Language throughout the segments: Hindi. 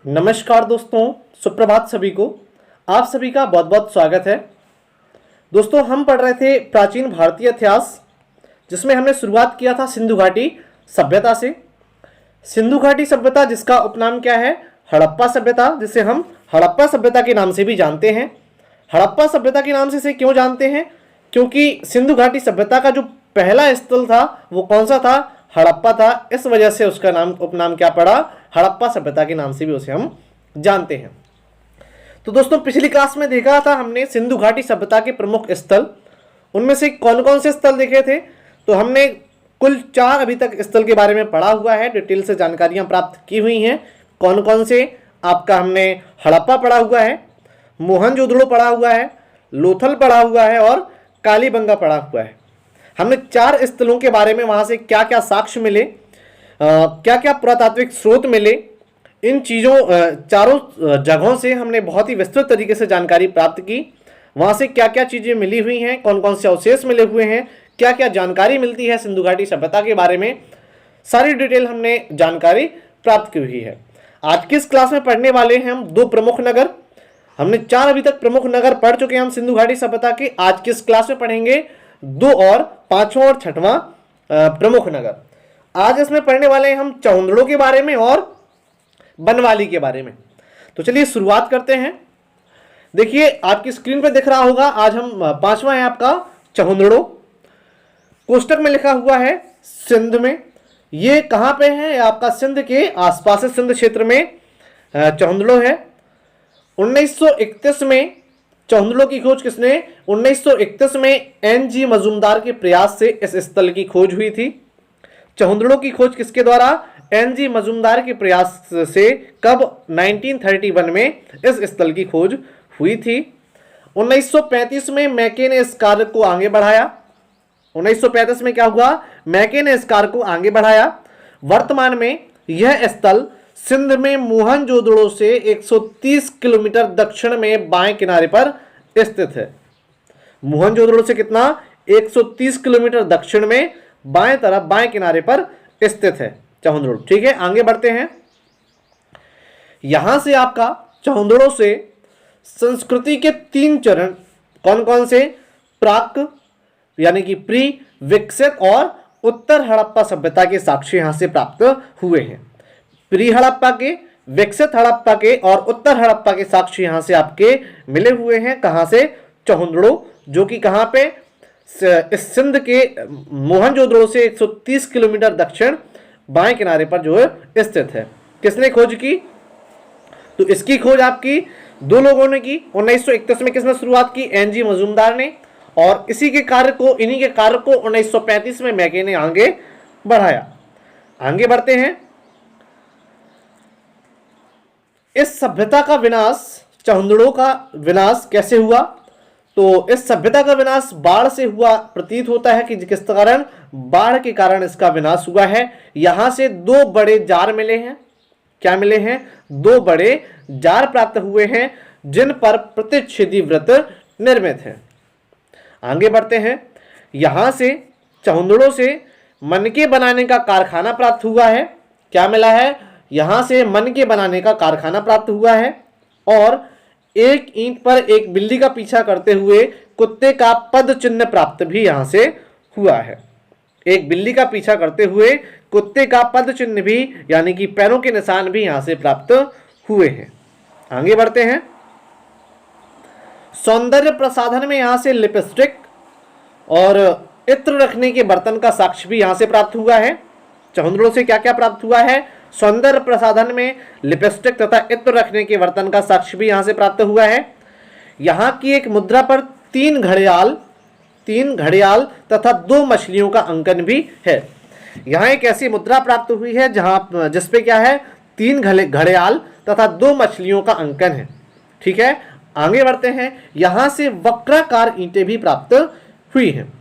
नमस्कार दोस्तों, सुप्रभात सभी को। आप सभी का बहुत बहुत स्वागत है। दोस्तों, हम पढ़ रहे थे प्राचीन भारतीय इतिहास, जिसमें हमने शुरुआत किया था सिंधु घाटी सभ्यता से। सिंधु घाटी सभ्यता जिसका उपनाम क्या है? हड़प्पा सभ्यता, जिसे हम हड़प्पा सभ्यता के नाम से भी जानते हैं। हड़प्पा सभ्यता के नाम से इसे क्यों जानते हैं? क्योंकि सिंधु घाटी सभ्यता का जो पहला स्थल था वो कौन सा था? हड़प्पा था। इस वजह से उसका नाम उपनाम क्या पड़ा? हड़प्पा सभ्यता के नाम से भी उसे हम जानते हैं। तो दोस्तों, पिछली क्लास में देखा था हमने सिंधु घाटी सभ्यता के प्रमुख स्थल। उनमें से कौन कौन से स्थल देखे थे? तो हमने कुल 4 अभी तक स्थल के बारे में पढ़ा हुआ है, डिटेल से जानकारियां प्राप्त की हुई हैं। कौन कौन से? आपका हमने हड़प्पा पढ़ा हुआ है, मोहनजोदड़ो पढ़ा हुआ है, लोथल पढ़ा हुआ है और कालीबंगा पढ़ा हुआ है। हमने 4 स्थलों के बारे में, वहां से क्या क्या साक्ष्य मिले, क्या क्या पुरातात्विक स्रोत मिले, इन चीज़ों चारों जगहों से हमने बहुत ही विस्तृत तरीके से जानकारी प्राप्त की। वहां से क्या क्या चीज़ें मिली हुई हैं, कौन कौन से अवशेष मिले हुए हैं, क्या क्या जानकारी मिलती है सिंधु घाटी सभ्यता के बारे में, सारी डिटेल हमने जानकारी प्राप्त की हुई है। आज की इस क्लास में पढ़ने वाले हैं हम 2 प्रमुख नगर। हमने 4 अभी तक प्रमुख नगर पढ़ चुके हैं हम सिंधु घाटी सभ्यता के। आज की इस क्लास में पढ़ेंगे 2 और, 5वां और 6वां प्रमुख नगर। आज इसमें पढ़ने वाले हैं हम चौंदड़ो के बारे में और बनवाली के बारे में। तो चलिए शुरुआत करते हैं। देखिए, आपकी स्क्रीन पर दिख रहा होगा, आज हम 5वां है आपका चौंदड़ो। कोष्टक में लिखा हुआ है सिंध में। ये कहां पे है? आपका सिंध के आसपास है, सिंध क्षेत्र में चौंदड़ो है। 1931 में चौंदड़ो की खोज किसने? 1931 में एन.जी. मजूमदार के प्रयास से इस स्थल की खोज हुई थी। चौंदड़ो की खोज किसके द्वारा? एन.जी. मजूमदार के प्रयास से। कब? 1931 में इस स्थल की खोज हुई थी। 1935 में मैके ने इस कार्य को आगे बढ़ाया। 1935 में क्या हुआ? मैके ने इस कार्य को आगे बढ़ाया। वर्तमान में यह स्थल सिंध में मोहनजोदड़ो से 130 किलोमीटर दक्षिण में बाएं किनारे पर स्थित है। मोहनजोदड़ो से कितना? 130 किलोमीटर दक्षिण में बाएं तरफ, बाएं किनारे पर स्थित है चौंदड़ो। ठीक है, आगे बढ़ते हैं। यहां से आपका चौंदड़ो से संस्कृति के 3 चरण कौन कौन से? प्राक यानी कि प्री, विकसित और उत्तर हड़प्पा सभ्यता के साक्ष्य यहां से प्राप्त हुए हैं। प्री हड़प्पा के, विकसित हड़प्पा के और उत्तर हड़प्पा के साक्ष्य यहां से आपके मिले हुए हैं। कहां से? चौंदड़ो, जो कि कहां पे? इस सिंध के मोहनजोदड़ो से 130 किलोमीटर दक्षिण बाएं किनारे पर जो है स्थित है। किसने खोज की? तो इसकी खोज आपकी 2 लोगों ने की। 1931 में किसने शुरुआत की? एन.जी. मजूमदार ने। और इसी के कार्य को, इन्हीं के कार्य को 1935 में मैके ने आगे बढ़ाया। आगे बढ़ते हैं। इस सभ्यता का विनाश, चौंदड़ो का विनाश कैसे हुआ? तो इस सभ्यता का विनाश बाढ़ से हुआ प्रतीत होता है कि किस कारण? बाढ़ के कारण इसका विनाश हुआ है। यहां से 2 बड़े जार मिले हैं। क्या मिले हैं? 2 बड़े जार प्राप्त हुए हैं, जिन पर प्रतिच्छेदी व्रत निर्मित है। आगे बढ़ते हैं। यहां से चौंदड़ो से मनके बनाने का कारखाना प्राप्त हुआ है। क्या मिला है? यहां से मनके बनाने का कारखाना प्राप्त हुआ है। और एक ईंट पर एक बिल्ली का पीछा करते हुए कुत्ते का पद चिन्ह प्राप्त भी यहां से हुआ है। एक बिल्ली का पीछा करते हुए कुत्ते का पद चिन्ह भी, यानी कि पैरों के निशान भी यहां से प्राप्त हुए हैं। आगे बढ़ते हैं। सौंदर्य प्रसाधन में यहां से लिपस्टिक और इत्र रखने के बर्तन का साक्ष्य भी यहां से प्राप्त हुआ है। चौंदड़ो से क्या क्या प्राप्त हुआ है? सौंदर्य प्रसाधन में लिपस्टिक तथा इत्र रखने के बर्तन का साक्ष्य भी यहां से प्राप्त हुआ है। यहां की एक मुद्रा पर 3 घड़ियाल तथा 2 मछलियों का अंकन भी है। यहां एक ऐसी मुद्रा प्राप्त हुई है जहां जिसपे क्या है? 3 घड़ियाल तथा 2 मछलियों का अंकन है। ठीक है, आगे बढ़ते हैं। यहां से वक्राकार ईंटें भी प्राप्त हुई हैं।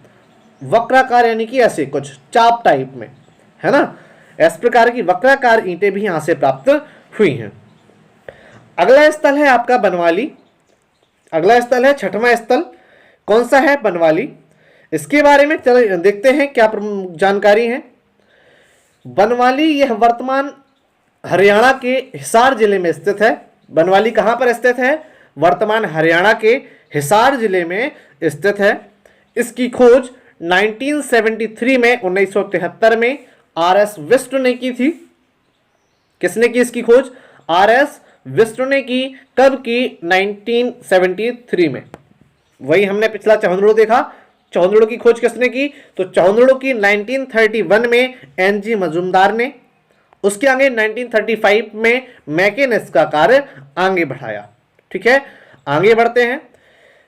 वक्राकार यानी कि ऐसे कुछ चाप टाइप में, है ना? इस प्रकार की वक्राकार ईंटें भी यहां से प्राप्त हुई हैं। अगला स्थल है आपका बनवाली। अगला स्थल है 6वां स्थल। कौन सा है? बनवाली। इसके बारे में चलो देखते हैं क्या जानकारी है। बनवाली यह वर्तमान हरियाणा के हिसार जिले में स्थित है। बनवाली कहाँ पर स्थित है? वर्तमान हरियाणा के हिसार जिले में स्थित है। इसकी खोज 1973 में 1973 में आर.एस. विष्णु ने की थी। किसने की इसकी खोज? आर.एस. विष्णु ने की। कब की? 1973 में। वही हमने पिछला चौंदड़ो देखा। चौंदड़ो की खोज किसने की? तो चौंदड़ो की 1931 में एन.जी. मजूमदार ने। उसके आगे 1935 में मैकेन इसका कार्य आगे बढ़ाया। ठीक है, आगे बढ़ते हैं।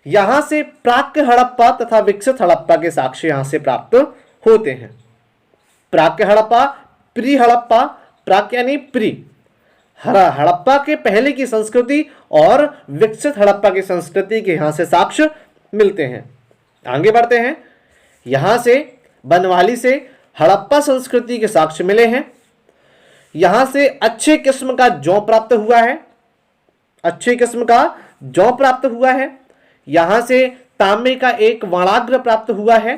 यहां से प्राक्य हड़प्पा तथा विकसित हड़प्पा के साक्ष्य यहां से प्राप्त होते हैं। प्राक्य हड़प्पा, प्री हड़प्पा, प्राक्य यानी प्री, हड़प्पा के पहले की संस्कृति और विकसित हड़प्पा की संस्कृति के यहां से साक्ष्य मिलते हैं। आगे बढ़ते हैं। यहां से बनवाली से हड़प्पा संस्कृति के साक्ष्य मिले हैं। यहां से अच्छे किस्म का जौ प्राप्त हुआ है। अच्छे किस्म का जौ प्राप्त हुआ है। यहां से तांबे का एक वाणाग्र प्राप्त हुआ है।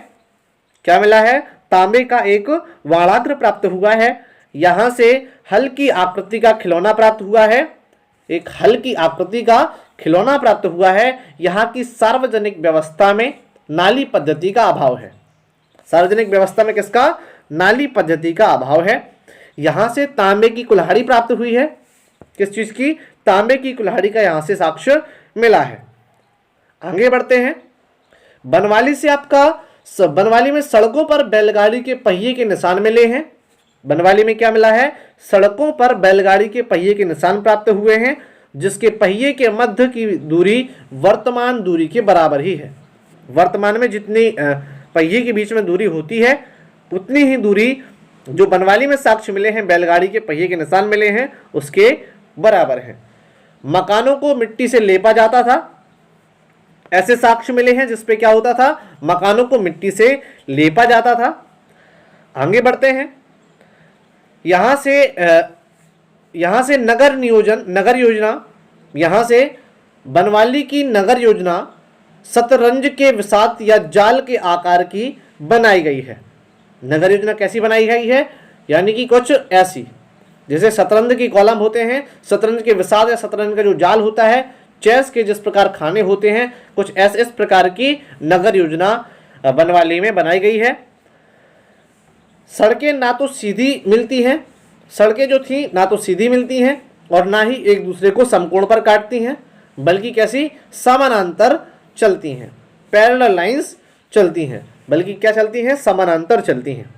क्या मिला है? तांबे का एक वाणाग्र प्राप्त हुआ है। यहां से हल्की आकृति का खिलौना प्राप्त हुआ है। एक हल्की आकृति का खिलौना प्राप्त हुआ है। यहां की सार्वजनिक व्यवस्था में नाली पद्धति का अभाव है। सार्वजनिक व्यवस्था में किसका? नाली पद्धति का अभाव है। यहां से तांबे की कुल्हाड़ी प्राप्त हुई है। किस चीज की? तांबे की कुल्हाड़ी का यहां से साक्ष्य मिला है। आगे बढ़ते हैं। बनवाली से बनवाली में सड़कों पर बैलगाड़ी के पहिए के निशान मिले हैं। बनवाली में क्या मिला है? सड़कों पर बैलगाड़ी के पहिए के निशान प्राप्त हुए हैं, जिसके पहिए के मध्य की दूरी वर्तमान दूरी के बराबर ही है। वर्तमान में जितनी पहिए के बीच में दूरी होती है, उतनी ही दूरी जो बनवाली में साक्ष्य मिले हैं, बैलगाड़ी के पहिए के निशान मिले हैं, उसके बराबर है। मकानों को मिट्टी से लेपा जाता था। ऐसे साक्ष्य मिले हैं जिसपे क्या होता था? मकानों को मिट्टी से लेपा जाता था। आगे बढ़ते हैं। यहां से नगर योजना, यहां से बनवाली की नगर योजना शतरंज के विसात या जाल के आकार की बनाई गई है। नगर योजना कैसी बनाई गई है? यानी कि कुछ ऐसी, जैसे शतरंज की कॉलम होते हैं, शतरंज के विसात या शतरंज का जो जाल होता है, चेस के जिस प्रकार खाने होते हैं, कुछ इस प्रकार की नगर योजना बनवाली में बनाई गई है। सड़कें ना तो सीधी मिलती हैं, सड़कें जो थी ना तो सीधी मिलती हैं और ना ही एक दूसरे को समकोण पर काटती हैं, बल्कि कैसी? समानांतर चलती हैं। पैरेलल लाइंस चलती हैं, बल्कि क्या चलती हैं? समानांतर चलती हैं।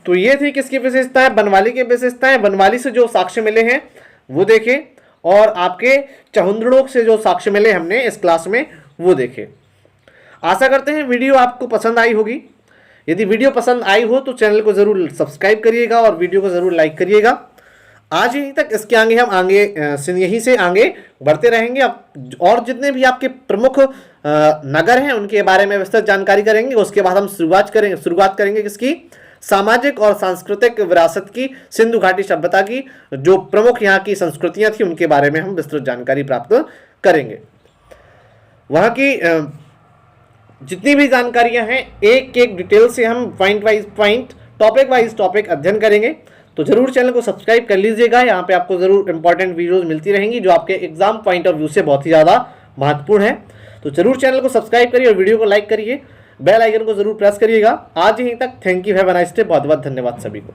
तो ये थी किसकी विशेषताएं? बनवाली की विशेषताएं। बनवाली से जो साक्ष्य मिले हैं वो देखें, और आपके चौंदड़ो से जो साक्ष्य मिले हमने इस क्लास में वो देखें। आशा करते हैं वीडियो आपको पसंद आई होगी। यदि वीडियो पसंद आई हो तो चैनल को जरूर सब्सक्राइब करिएगा और वीडियो को जरूर लाइक करिएगा। आज यहीं तक, इसके आगे हम यहीं से आगे बढ़ते रहेंगे। अब और जितने भी आपके प्रमुख नगर हैं उनके बारे में विस्तृत जानकारी करेंगे। उसके बाद हम शुरुआत करेंगे किसकी? सामाजिक और सांस्कृतिक विरासत की, सिंधु घाटी सभ्यता की, जो प्रमुख यहाँ की संस्कृतियां थी उनके बारे में हम विस्तृत जानकारी प्राप्त करेंगे। वहाँ की जितनी भी जानकारियां हैं एक एक डिटेल से हम point wise point, topic wise topic अध्ययन करेंगे। तो जरूर चैनल को सब्सक्राइब कर लीजिएगा। यहाँ पे आपको जरूर इंपॉर्टेंट वीडियोस मिलती रहेंगी जो आपके एग्जाम पॉइंट ऑफ व्यू से बहुत ही ज़्यादा महत्वपूर्ण है। तो जरूर चैनल को सब्सक्राइब करिए और वीडियो को लाइक करिए, बेल आइकन को जरूर प्रेस करिएगा। आज यहीं तक। Thank you, have a nice day. बहुत बहुत धन्यवाद सभी को।